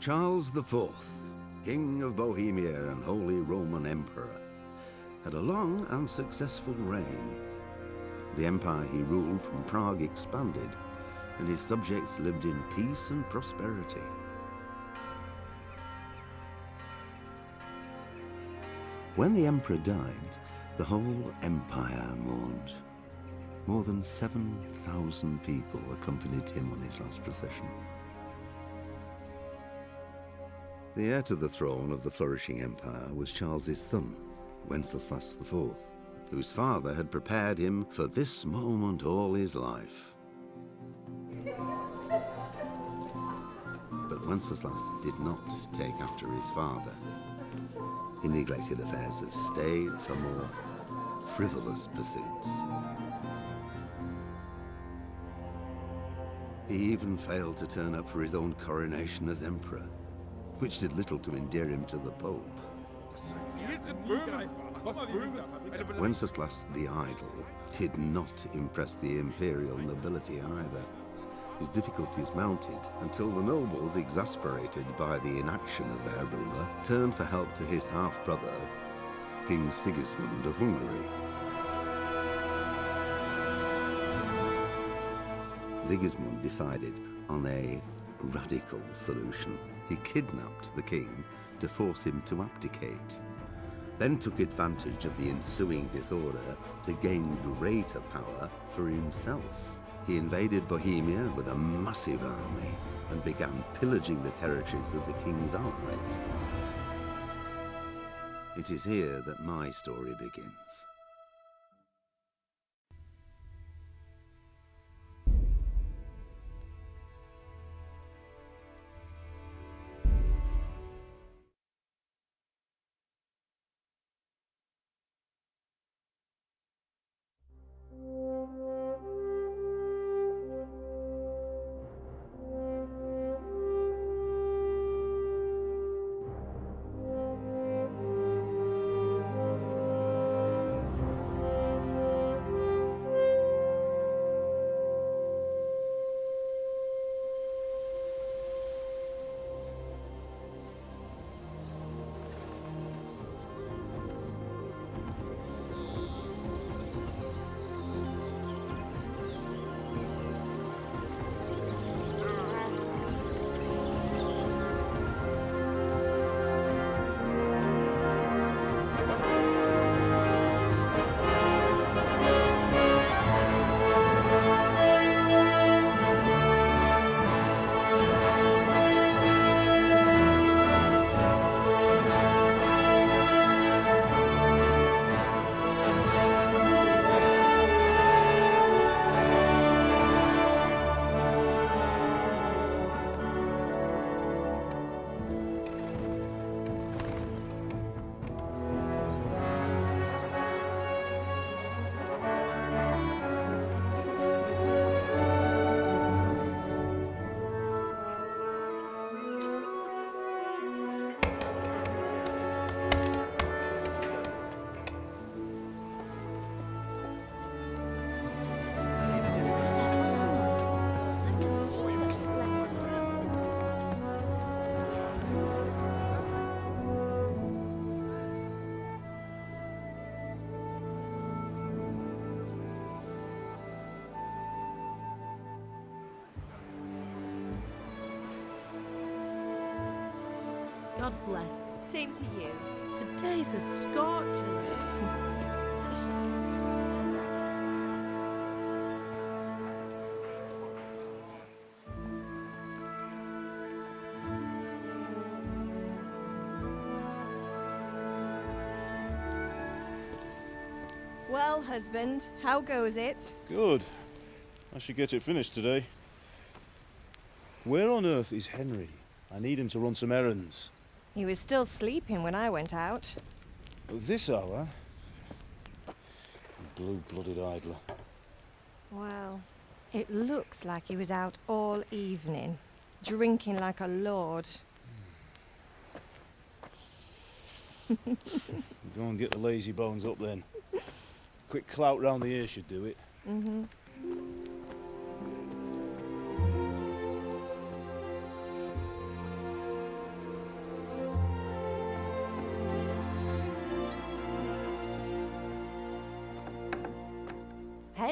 Charles IV, King of Bohemia and Holy Roman Emperor, had a long and successful reign. The empire he ruled from Prague expanded, and his subjects lived in peace and prosperity. When the emperor died, the whole empire mourned. More than 7,000 people accompanied him on his last procession. The heir to the throne of the flourishing empire was Charles's son, Wenceslas IV, whose father had prepared him for this moment all his life. But Wenceslas did not take after his father. He neglected affairs of state for more frivolous pursuits. He even failed to turn up for his own coronation as emperor, which did little to endear him to the Pope. Wenceslas the Idle did not impress the imperial nobility either. His difficulties mounted until the nobles, exasperated by the inaction of their ruler, turned for help to his half-brother, King Sigismund of Hungary. Sigismund decided on a radical solution. He kidnapped the king to force him to abdicate, then took advantage of the ensuing disorder to gain greater power for himself. He invaded Bohemia with a massive army and began pillaging the territories of the king's allies. It is here that my story begins. God bless. Same to you. Today's a scorcher. Well, husband, how goes it? Good. I should get it finished today. Where on earth is Henry? I need him to run some errands. He was still sleeping when I went out. At this hour? Blue-blooded idler. Well, it looks like he was out all evening, drinking like a lord. Go and get the lazy bones up then. Quick clout round the ear should do it. Mm-hmm.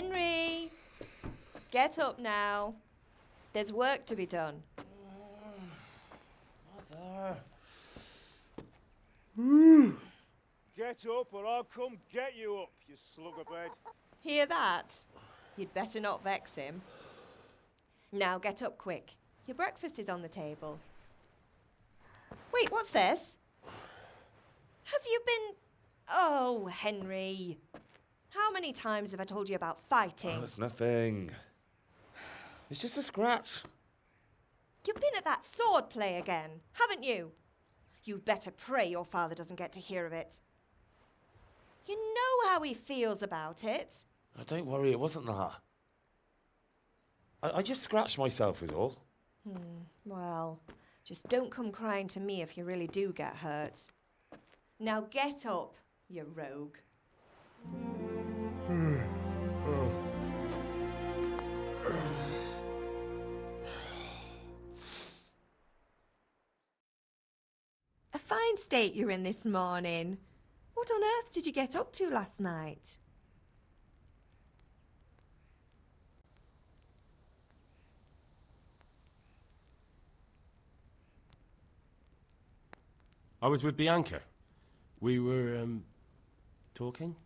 Henry! Get up now. There's work to be done. Mother. Get up or I'll come get you up, you slugabed. Hear that? You'd better not vex him. Now get up quick. Your breakfast is on the table. Wait, what's this? Have you been... Oh, Henry. How many times have I told you about fighting? Oh, it's nothing. It's just a scratch. You've been at that sword play again, haven't you? You'd better pray your father doesn't get to hear of it. You know how he feels about it. Oh, don't worry, it wasn't that. I just scratched myself is all. Well, just don't come crying to me if you really do get hurt. Now get up, you rogue. A fine state you're in this morning. What on earth did you get up to last night? I was with Bianca. We were, talking?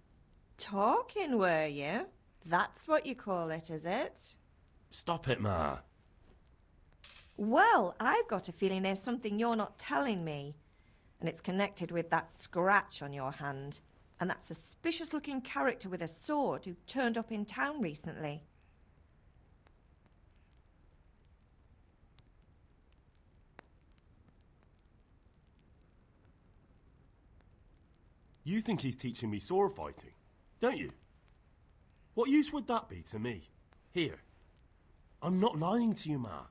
Talking, were you? That's what you call it, is it? Stop it, Ma. Well, I've got a feeling there's something you're not telling me. And it's connected with that scratch on your hand. And that suspicious-looking character with a sword who turned up in town recently. You think he's teaching me sword fighting, don't you? What use would that be to me? Here. I'm not lying to you, Ma.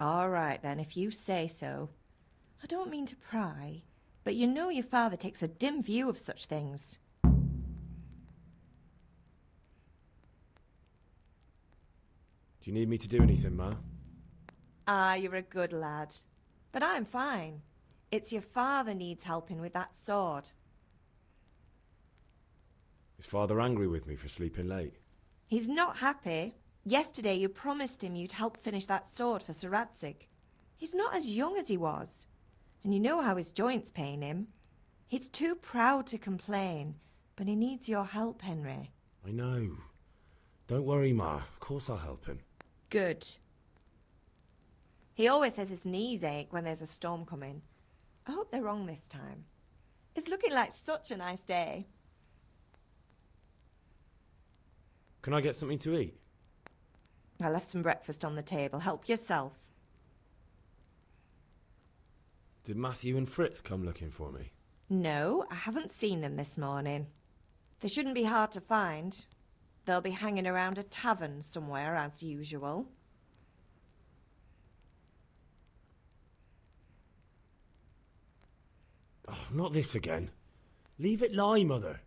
All right, then, if you say so. I don't mean to pry, but you know your father takes a dim view of such things. Do you need me to do anything, Ma? Ah, you're a good lad. But I'm fine. It's your father needs helping with that sword. Is Father angry with me for sleeping late? He's not happy. Yesterday you promised him you'd help finish that sword for Sir Radzig. He's not as young as he was. And you know how his joints pain him. He's too proud to complain, but he needs your help, Henry. I know. Don't worry, Ma. Of course I'll help him. Good. He always says his knees ache when there's a storm coming. I hope they're wrong this time. It's looking like such a nice day. Can I get something to eat? I left some breakfast on the table. Help yourself. Did Matthew and Fritz come looking for me? No, I haven't seen them this morning. They shouldn't be hard to find. They'll be hanging around a tavern somewhere, as usual. Oh, not this again. Leave it lie, Mother.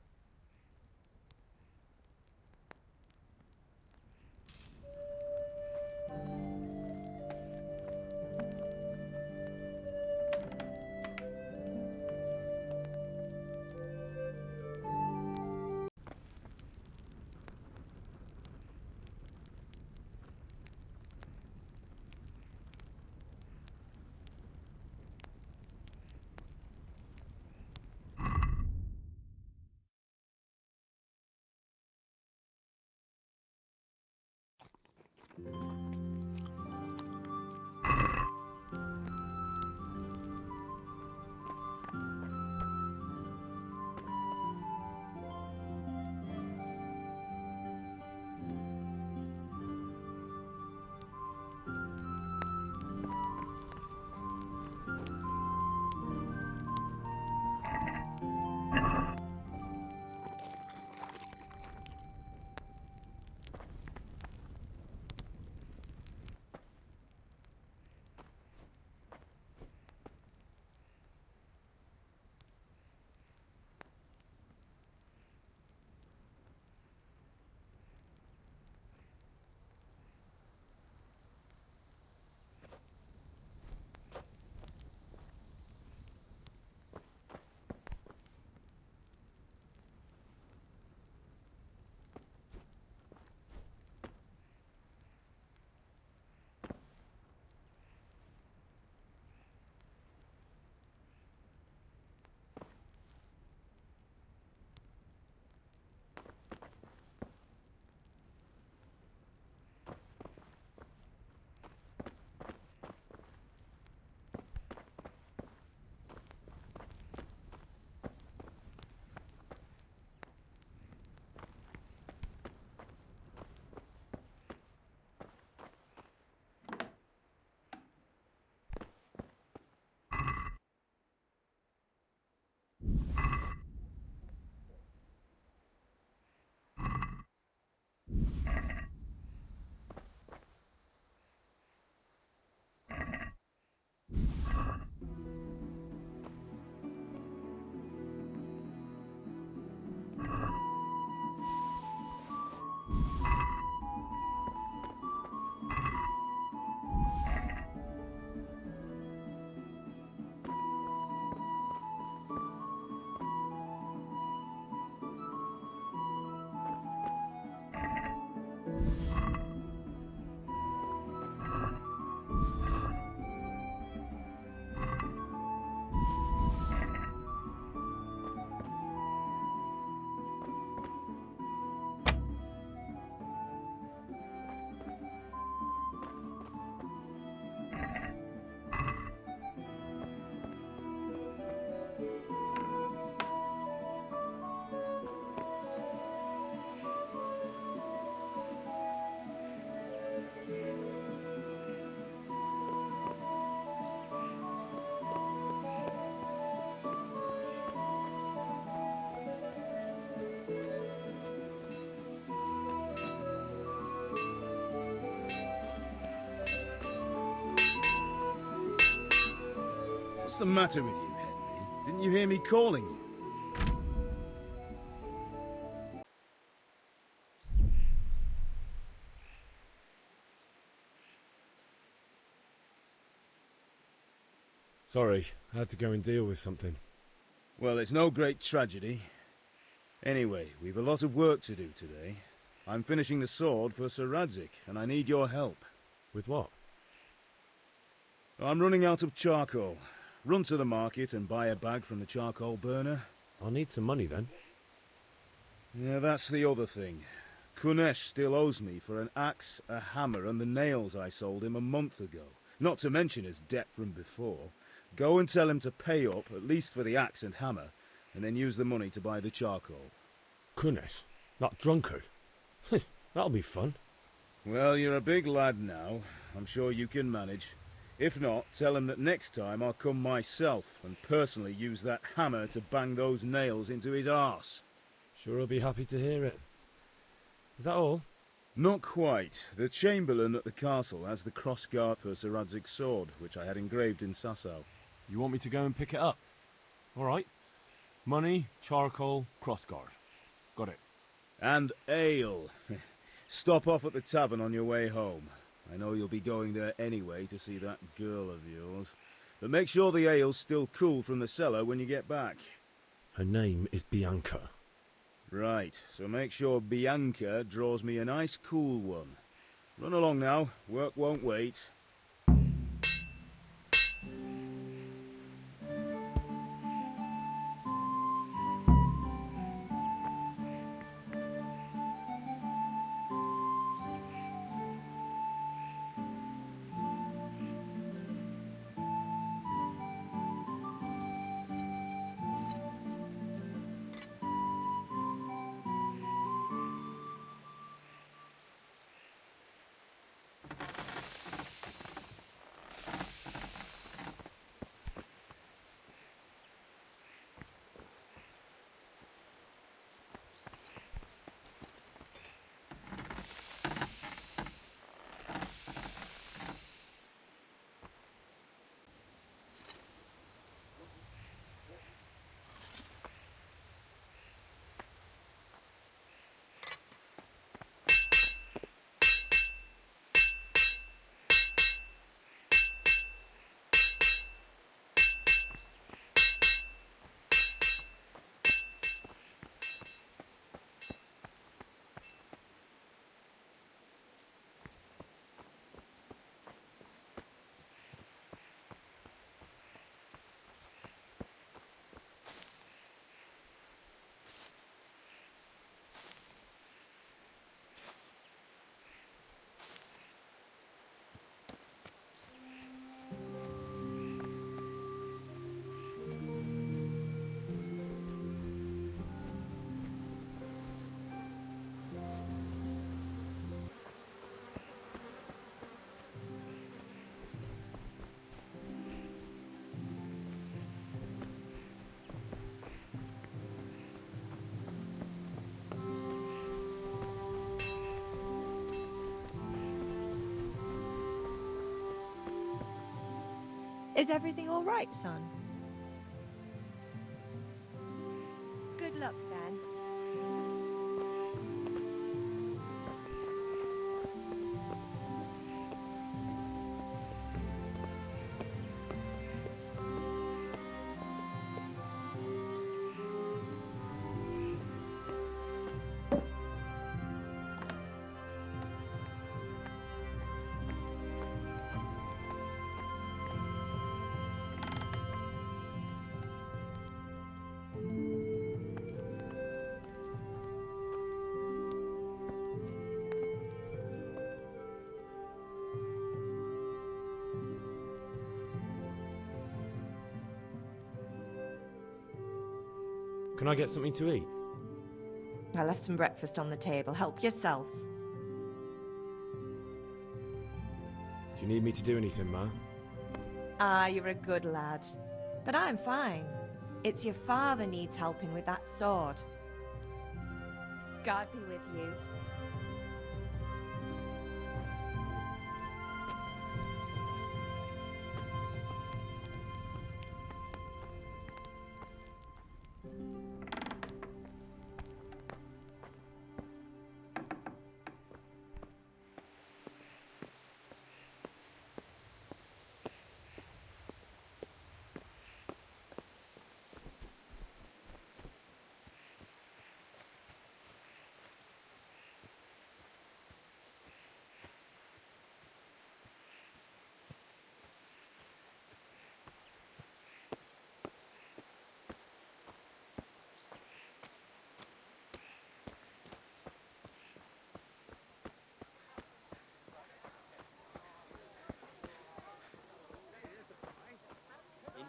What's the matter with you, Henry? Didn't you hear me calling you? Sorry, I had to go and deal with something. Well, it's no great tragedy. Anyway, we've a lot of work to do today. I'm finishing the sword for Sir Radzig, and I need your help. With what? I'm running out of charcoal. Run to the market and buy a bag from the charcoal burner. I'll need some money then. Yeah, that's the other thing. Kunesh still owes me for an axe, a hammer, and the nails I sold him a month ago. Not to mention his debt from before. Go and tell him to pay up, at least for the axe and hammer, and then use the money to buy the charcoal. Kunesh? That drunkard? That'll be fun. Well, you're a big lad now. I'm sure you can manage. If not, tell him that next time I'll come myself and personally use that hammer to bang those nails into his arse. Sure I'll be happy to hear it. Is that all? Not quite. The Chamberlain at the castle has the crossguard for Sir Radzig's sword, which I had engraved in Sasau. You want me to go and pick it up? All right. Money, charcoal, crossguard. Got it. And ale. Stop off at the tavern on your way home. I know you'll be going there anyway to see that girl of yours. But make sure the ale's still cool from the cellar when you get back. Her name is Bianca. Right, so make sure Bianca draws me a nice cool one. Run along now, work won't wait. Is everything all right, son? Good luck, then. Can I get something to eat? I left some breakfast on the table. Help yourself. Do you need me to do anything, Ma? Ah, you're a good lad. But I'm fine. It's your father needs helping with that sword. God be with you.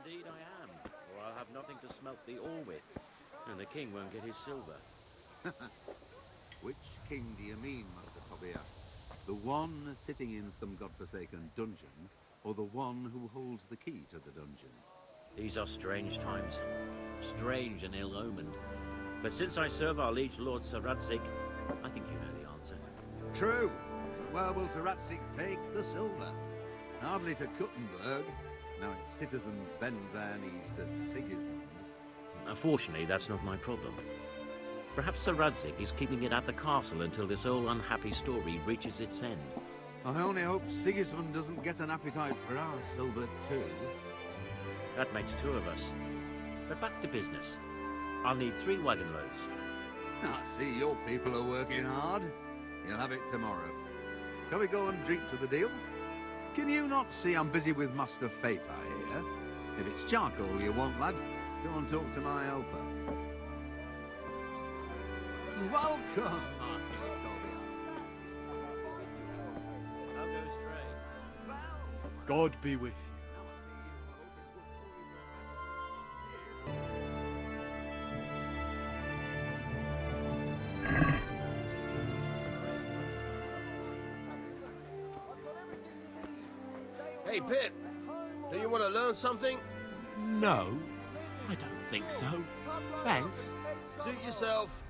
Indeed I am, or I'll have nothing to smelt the ore with, and the king won't get his silver. Which king do you mean, Master Tobias? The one sitting in some godforsaken dungeon, or the one who holds the key to the dungeon? These are strange times, strange and ill-omened. But since I serve our liege lord Sir Radzig, I think you know the answer. True. But where will Sir Ratsik take the silver? Hardly to Kuttenberg. Now its citizens bend their knees to Sigismund. Fortunately, that's not my problem. Perhaps Sir Radzig is keeping it at the castle until this old unhappy story reaches its end. I only hope Sigismund doesn't get an appetite for our silver too. That makes two of us. But back to business. I'll need 3 wagon loads. I see your people are working hard. You'll have it tomorrow. Shall we go and drink to the deal? Can you not see I'm busy with Master Fafa here? If it's charcoal you want, lad, go and talk to my helper. Welcome, Master Tobias. How goes trade? God be with you. Hey, Pip, do you want to learn something? No, I don't think so. Thanks. Suit yourself.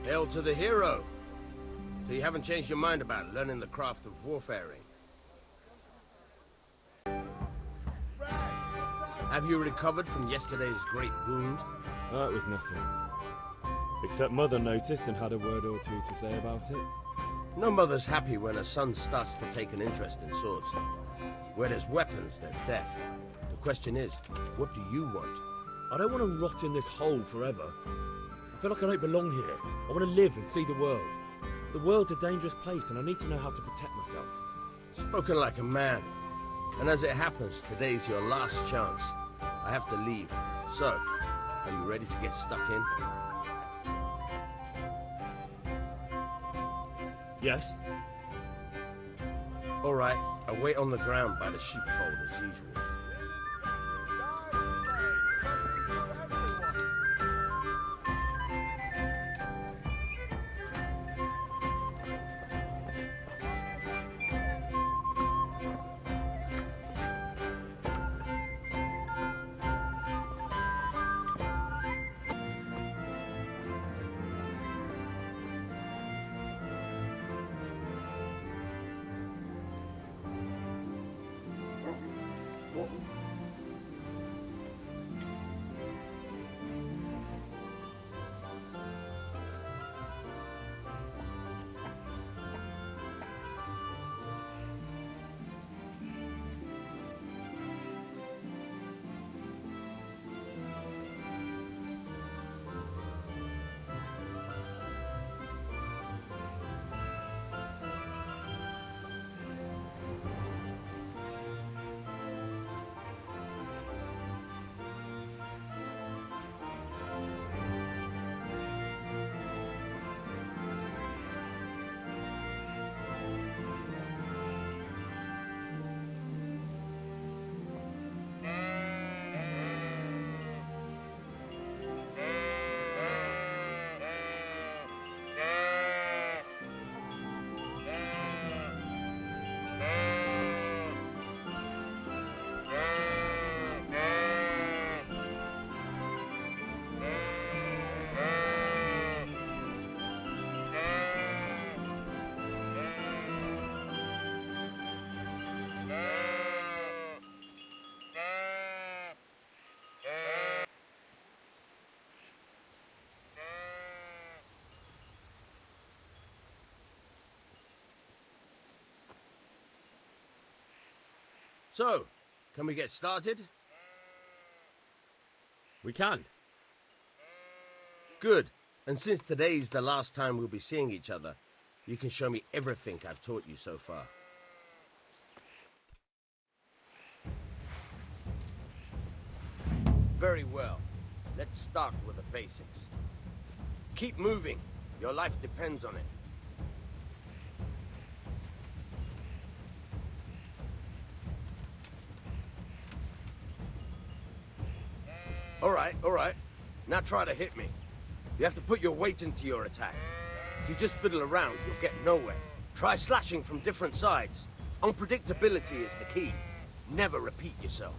Hail to the hero. So you haven't changed your mind about learning the craft of warfaring? Have you recovered from yesterday's great wound? That was nothing. Except Mother noticed and had a word or two to say about it. No mother's happy when her son starts to take an interest in swords. Where there's weapons, there's death. The question is, what do you want? I don't want to rot in this hole forever. I feel like I don't belong here. I want to live and see the world. The world's a dangerous place and I need to know how to protect myself. Spoken like a man. And as it happens, today's your last chance. I have to leave. So, are you ready to get stuck in? Yes? All right, I'll wait on the ground by the sheepfold as usual. So, can we get started? We can. Good. And since today's the last time we'll be seeing each other, you can show me everything I've taught you so far. Very well. Let's start with the basics. Keep moving. Your life depends on it. All right. Now try to hit me. You have to put your weight into your attack. If you just fiddle around, you'll get nowhere. Try slashing from different sides. Unpredictability is the key. Never repeat yourself.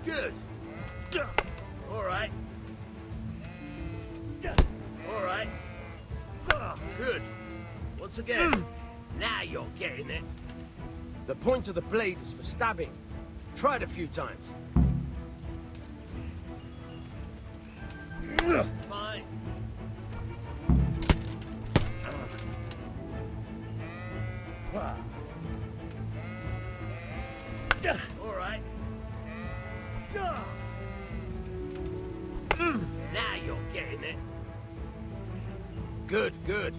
Good. All right. All right. Good. Once again. Now you're getting it. The point of the blade is for stabbing. Try it a few times. Fine. All right. Now you're getting it. Good, good.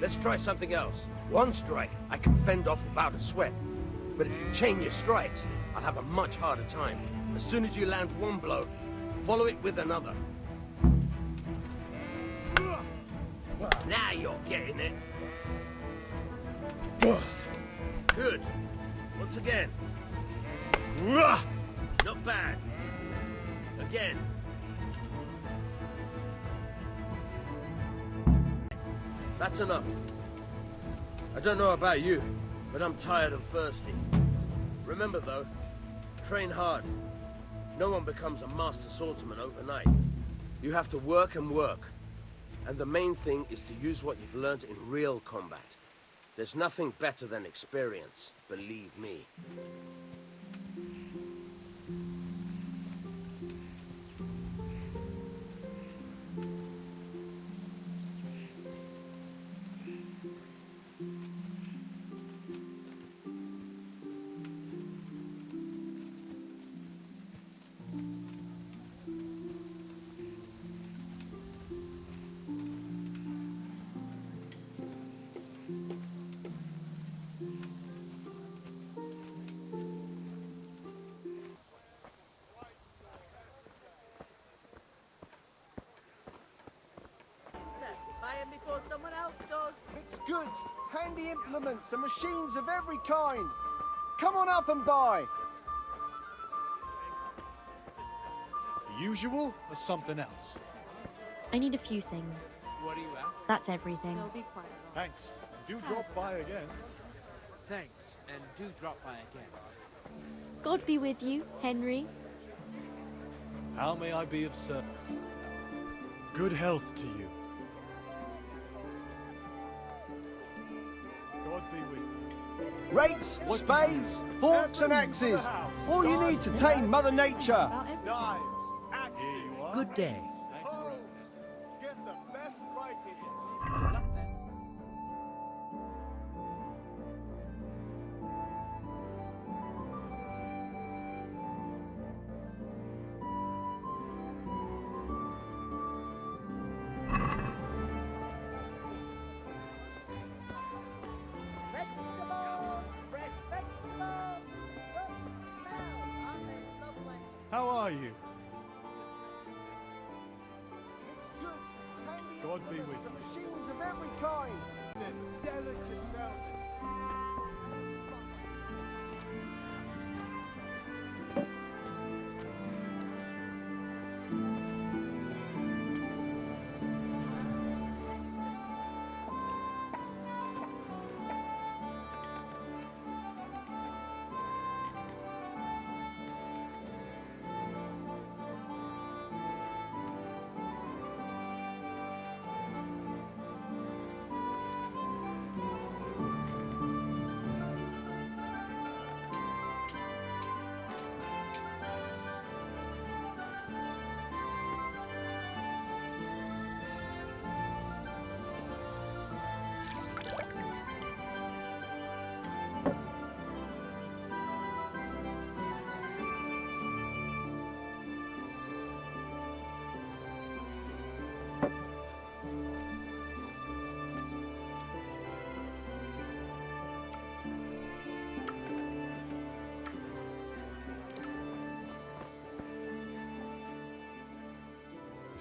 Let's try something else. One strike, I can fend off without a sweat. But if you chain your strikes, I'll have a much harder time. As soon as you land one blow, follow it with another. Now you're getting it. Good. Once again. Not bad. Again. That's enough. I don't know about you, but I'm tired and thirsty. Remember though, train hard. No one becomes a master swordsman overnight. You have to work and work. And the main thing is to use what you've learned in real combat. There's nothing better than experience, believe me. Before someone else does. It's goods, handy implements and machines of every kind. Come on up and buy. The usual or something else? I need a few things. What are you at? That's everything. No, be quiet. Thanks. Do drop by again. Thanks, and do drop by again. God be with you, Henry. How may I be of service? Good health to you. God be with you. Rakes, spades, forks and axes. All you need to tame Mother Nature. Knives, axes. Here you are. Good day. Thanks for everything. Get the best right here. How are you? God be with you. Machines of every kind. Delicate velvet.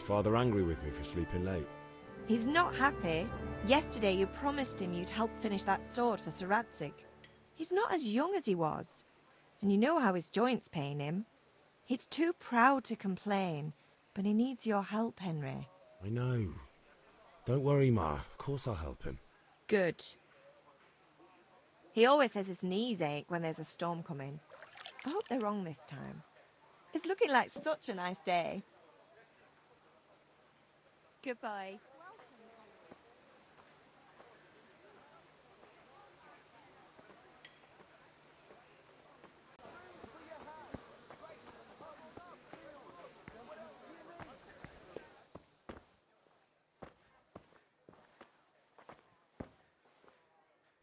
Father angry with me for sleeping late? He's not happy. Yesterday you promised him you'd help finish that sword for Sir Radzig. He's not as young as he was, and you know how his joints pain him. He's too proud to complain, but he needs your help, Henry. I know. Don't worry, Ma. Of course I'll help him. Good. He always says his knees ache when there's a storm coming. I hope they're wrong this time. It's looking like such a nice day. Goodbye.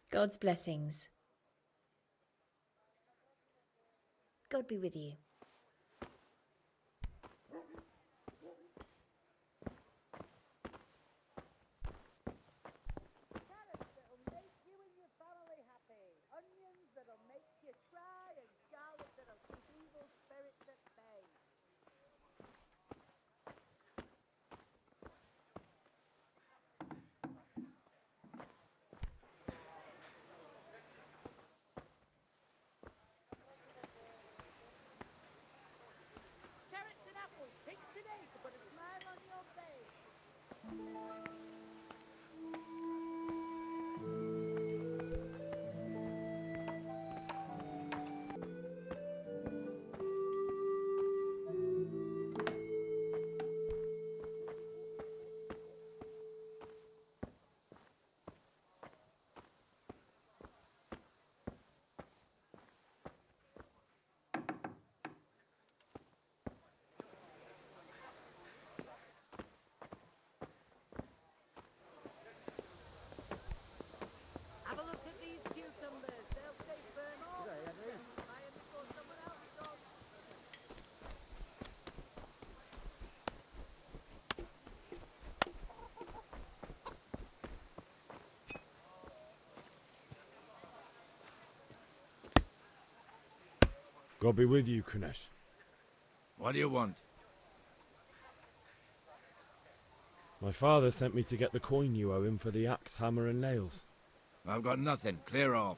God's blessings. God be with you. Carrots that'll make you and your family happy. Onions that'll make you cry, and garlic that'll keep evil spirits at bay. Carrots and apples picked today to put a smile on your face. Have a look at these cucumbers. They'll stay firm all day. Buy 'em before someone else does. God be with you, Kunesh. What do you want? My father sent me to get the coin you owe him for the axe, hammer and nails. I've got nothing. Clear off.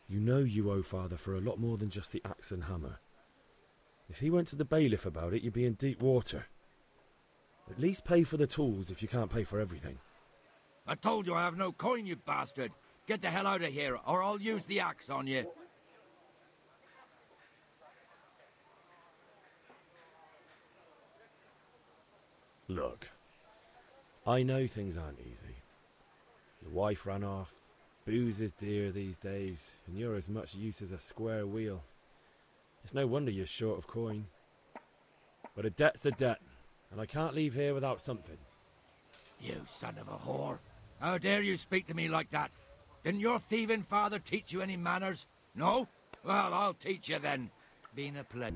You know you owe father for a lot more than just the axe and hammer. If he went to the bailiff about it, you'd be in deep water. At least pay for the tools if you can't pay for everything. I told you I have no coin, you bastard. Get the hell out of here, or I'll use the axe on you. Look, I know things aren't easy. Your wife ran off, booze is dear these days, and you're as much use as a square wheel. It's no wonder you're short of coin. But a debt's a debt, and I can't leave here without something. You son of a whore. How dare you speak to me like that? Didn't your thieving father teach you any manners? No? Well, I'll teach you then. Been a pleasure.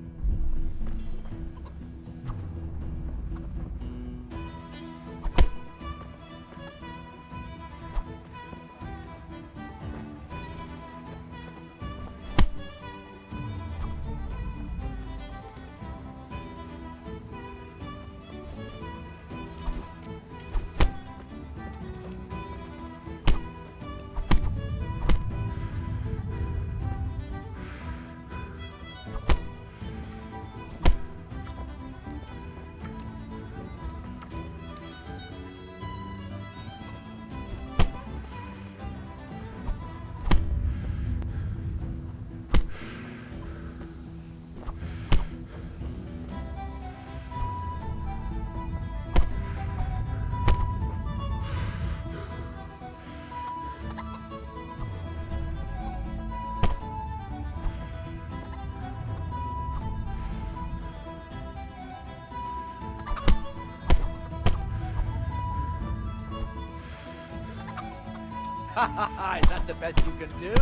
Is that the best you can do?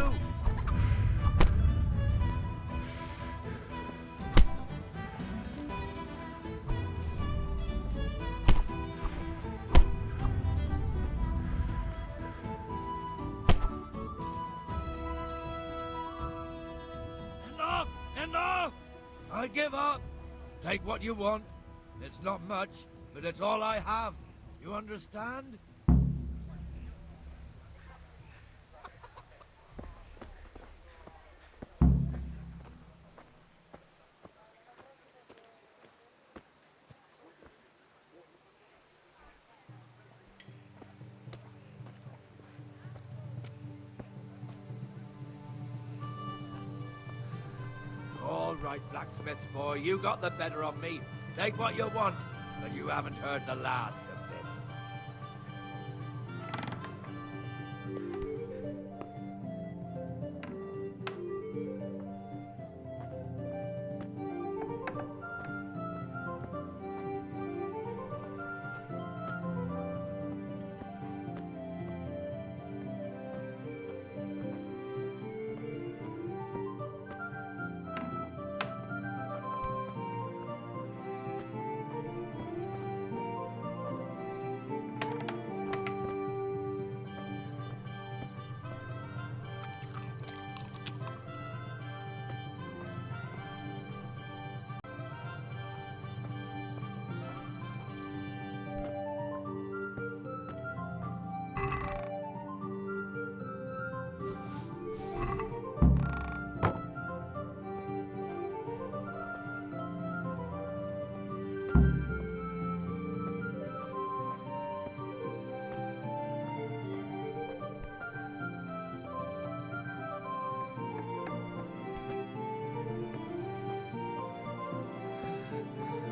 Enough! Enough! I give up. Take what you want. It's not much, but it's all I have. You understand? All right, blacksmith's boy, you got the better of me. Take what you want, but you haven't heard the last of this.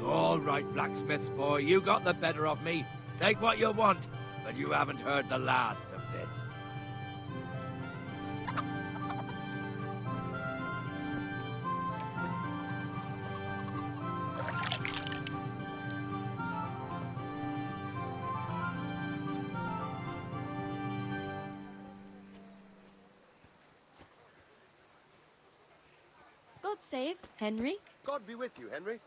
All right, blacksmith's boy, you got the better of me. Take what you want, but you haven't heard the last of this. God save Henry. God be with you, Henry.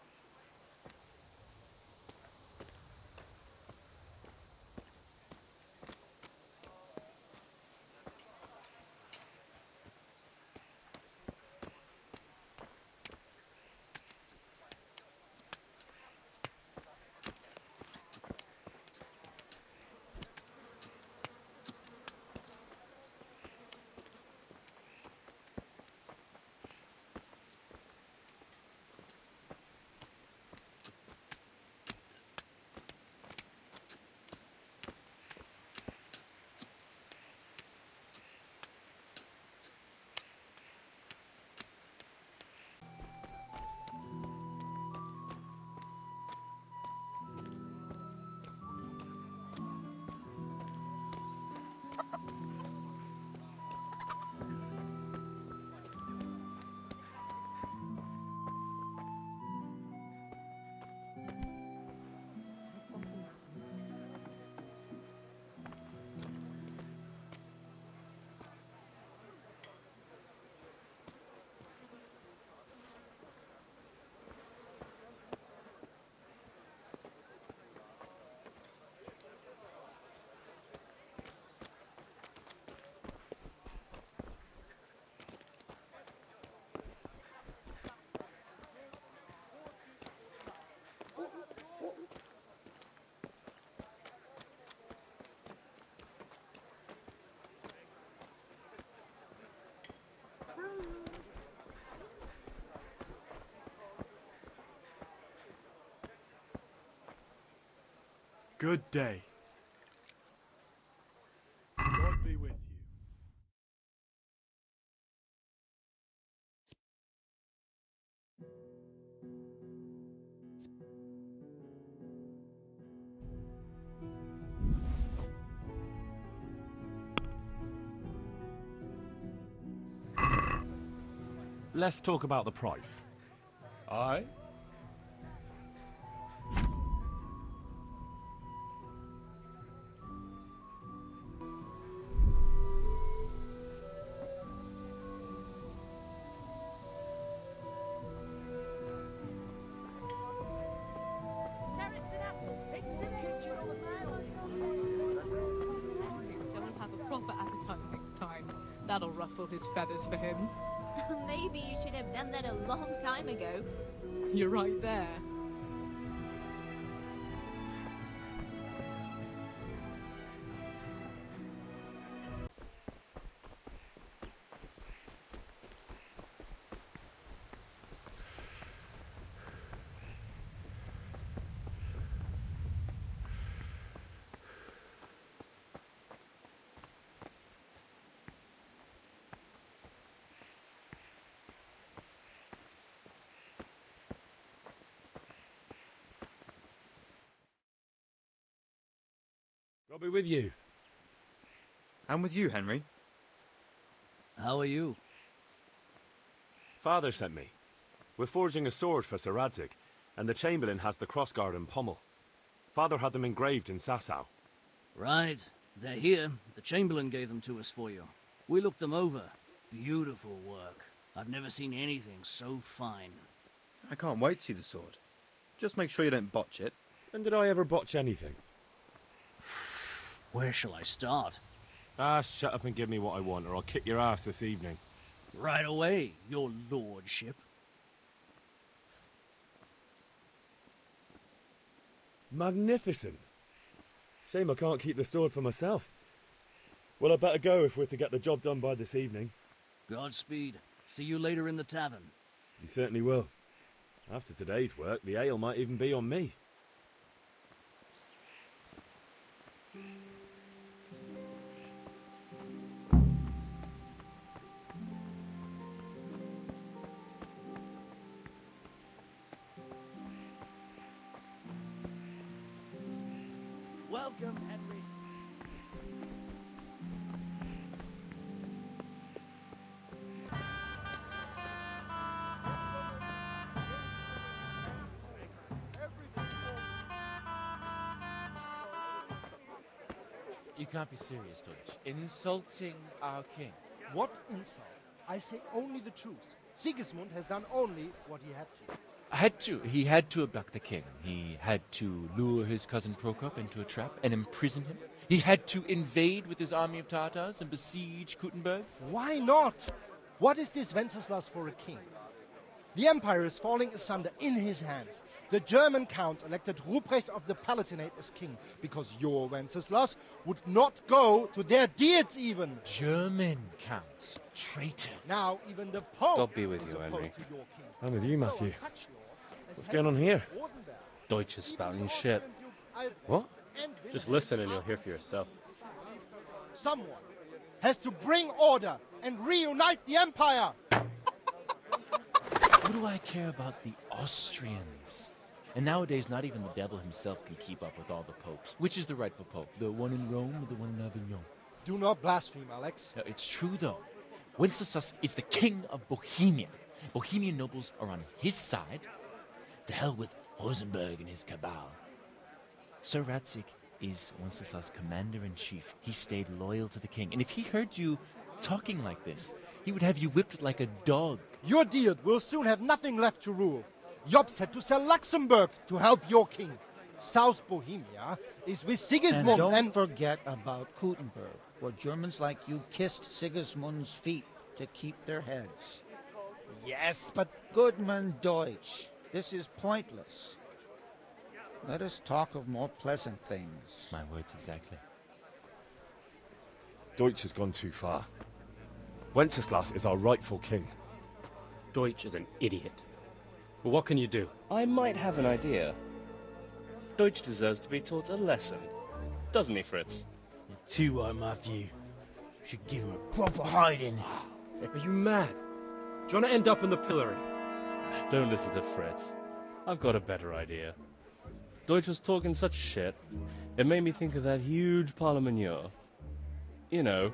Good day. God be with you. Let's talk about the price. Aye? So we'll have a proper appetite next time. That'll ruffle his feathers for him. Maybe you should have done that a long time ago. You're right there. I'll be with you. I'm with you, Henry. How are you? Father sent me. We're forging a sword for Sir Radzig, and the Chamberlain has the crossguard and pommel. Father had them engraved in Sasau. Right. They're here. The Chamberlain gave them to us for you. We looked them over. Beautiful work. I've never seen anything so fine. I can't wait to see the sword. Just make sure you don't botch it. When did I ever botch anything? Where shall I start? Ah, shut up and give me what I want, or I'll kick your ass this evening. Right away, your lordship. Magnificent. Shame I can't keep the sword for myself. Well, I better go if we're to get the job done by this evening. Godspeed. See you later in the tavern. You certainly will. After today's work, the ale might even be on me. Welcome, Henry. You can't be serious, Deutsch. Insulting our king. What insult? I say only the truth. Sigismund has done only what he had to. He had to abduct the king. He had to lure his cousin Prokop into a trap and imprison him. He had to invade with his army of Tatars and besiege Kuttenberg. Why not? What is this Wenceslas for a king? The empire is falling asunder in his hands. The German counts elected Ruprecht of the Palatinate as king because your Wenceslas would not go to their deeds even. German counts. Traitor. Now even the Pope God be with is you, opposed Henry. to your king. I'm with you, Matthew. So are such lords as What's going on here? Rosenberg, Deutsch is spouting shit. What? Just listen and you'll hear for yourself. Someone has to bring order and reunite the empire. What do I care about the Austrians? And nowadays, not even the devil himself can keep up with all the popes. Which is the rightful pope? The one in Rome or the one in Avignon? Do not blaspheme, Alex. No, it's true, though. Wenceslas is the king of Bohemia. Bohemian nobles are on his side. To hell with Rosenberg and his cabal. Sir Radzig is Wenceslas' commander-in-chief. He stayed loyal to the king. And if he heard you talking like this, he would have you whipped like a dog. Your Diet will soon have nothing left to rule. Jobst had to sell Luxembourg to help your king. South Bohemia is with Sigismund And don't forget about Kuttenberg, where Germans like you kissed Sigismund's feet to keep their heads. Yes, but... Goodman Deutsch, this is pointless. Let us talk of more pleasant things. My words exactly. Deutsch has gone too far. Wenceslas is our rightful king. Deutsch is an idiot. But what can you do? I might have an idea. Deutsch deserves to be taught a lesson. Doesn't he, Fritz? You're too right, Matthew. Should give him a proper hiding. Are you mad? Do you want to end up in the pillory? Don't listen to Fritz. I've got a better idea. Deutsch was talking such shit, it made me think of that huge parliament. You know,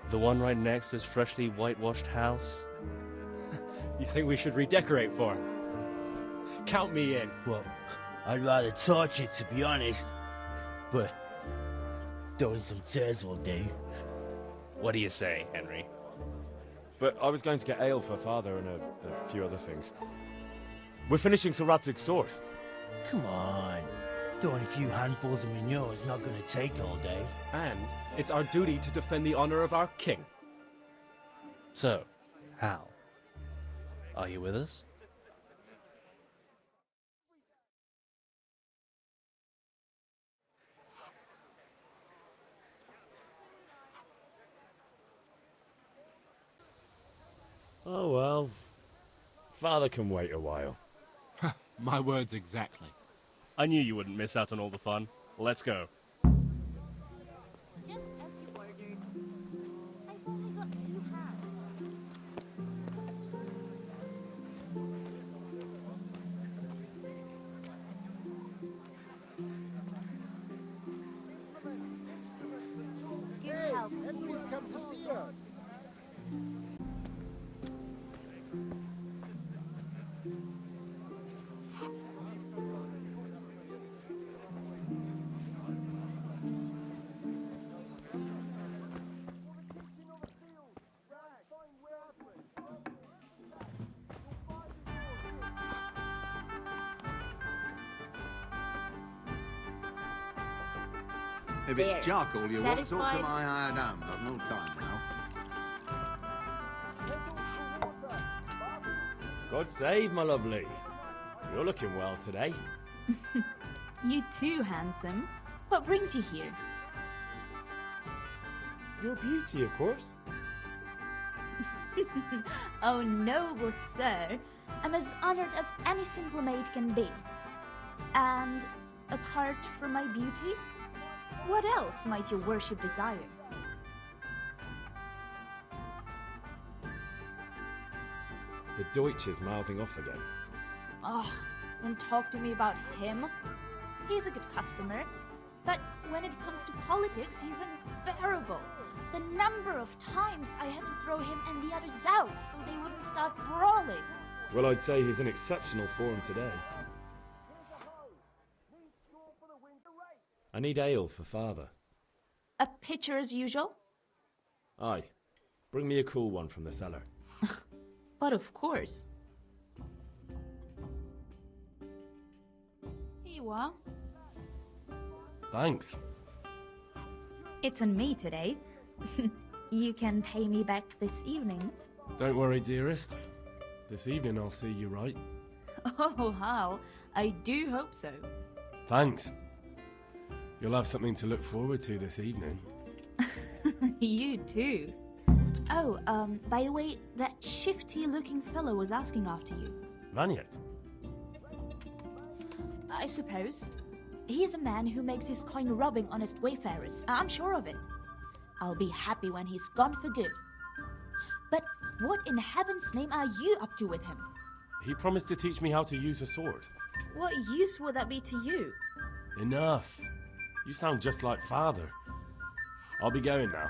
the one right next to his freshly whitewashed house. You think we should redecorate for him? Count me in. Well, I'd rather torch it, to be honest. But throwing some turds will do. What do you say, Henry? But I was going to get ale for Father and a few other things. We're finishing Sir Radzig's sword. Come on. Throwing a few handfuls of manure is not going to take all day. And it's our duty to defend the honor of our king. So, how? Are you with us? Oh well. Father can wait a while. My words exactly. I knew you wouldn't miss out on all the fun. Let's go. Just as you ordered. I've only got 2 hands. Good health to you. Henry's come to see us. If There. it's charcoal you want, talk to Satisfied? my hired hand. I've no time now. God save, my lovely. You're looking well today. You too, handsome. What brings you here? Your beauty, of course. Oh, noble sir. I'm as honored as any simple maid can be. And apart from my beauty, what else might your worship desire? The Deutsch is mouthing off again. Oh, don't talk to me about him. He's a good customer. But when it comes to politics, he's unbearable. The number of times I had to throw him and the others out so they wouldn't start brawling. Well, I'd say he's in exceptional form today. I need ale for father. A pitcher as usual? Aye. Bring me a cool one from the cellar. But of course. Here you are. Thanks. It's on me today. You can pay me back this evening. Don't worry, dearest. This evening I'll see you right. Oh, Hal, I do hope so. Thanks. You'll have something to look forward to this evening. You too. Oh, by the way, that shifty-looking fellow was asking after you. Maniac? I suppose. He's a man who makes his coin robbing honest wayfarers. I'm sure of it. I'll be happy when he's gone for good. But what in heaven's name are you up to with him? He promised to teach me how to use a sword. What use would that be to you? Enough. You sound just like father. I'll be going now.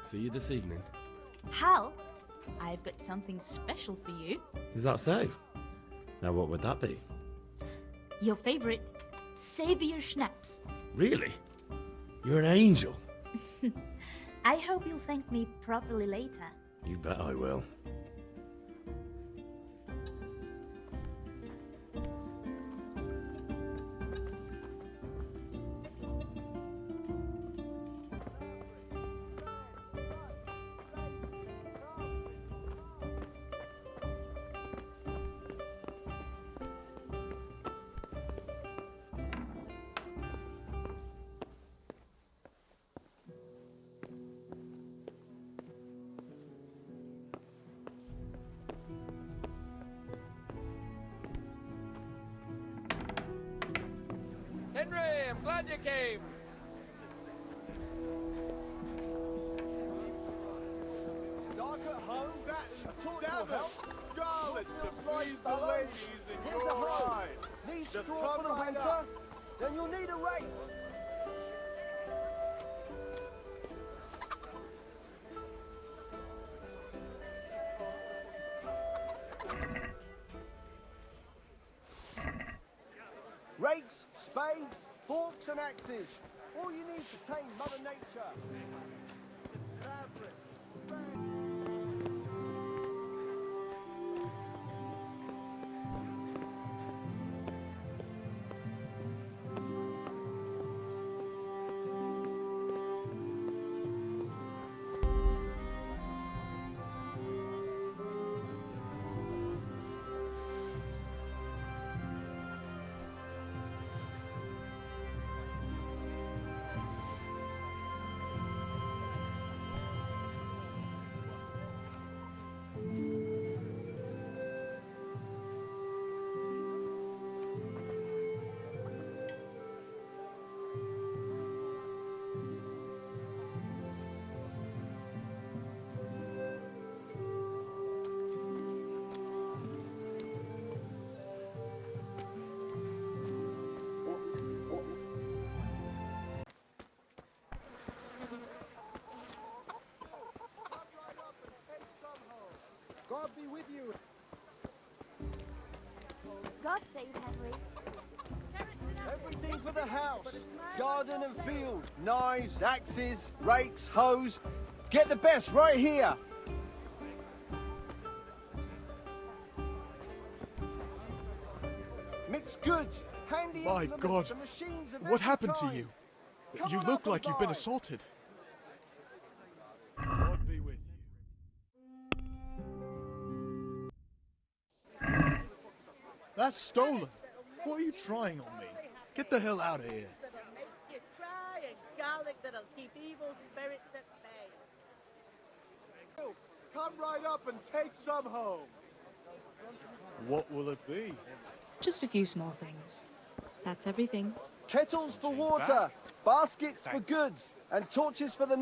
See you this evening. Hal, I've got something special for you. Is that so? Now what would that be? Your favorite, Savior Schnapps. Really? You're an angel. I hope you'll thank me properly later. You bet I will. Henry, I'm glad you came. Dark at home, scarlet to please the ladies in your eyes. Need straw for the winter? Then you'll need a rake. Rakes, spades, forks and axes. All you need to tame Mother Nature. God be with you. God save Henry. Everything for the house. Garden and field. Knives, axes, rakes, hoes. Get the best right here. Mixed goods. Handy My implements God. and machines of What every happened to kind. you? Come You on look up and like you've been buy. assaulted. God be with you. That's stolen. What are you trying on me? Get the hell out of here. That'll make you cry and garlic that'll keep evil spirits at bay. Come right up and take some home. What will it be? Just a few small things. That's everything. Kettles for water, baskets for goods, and torches for the night.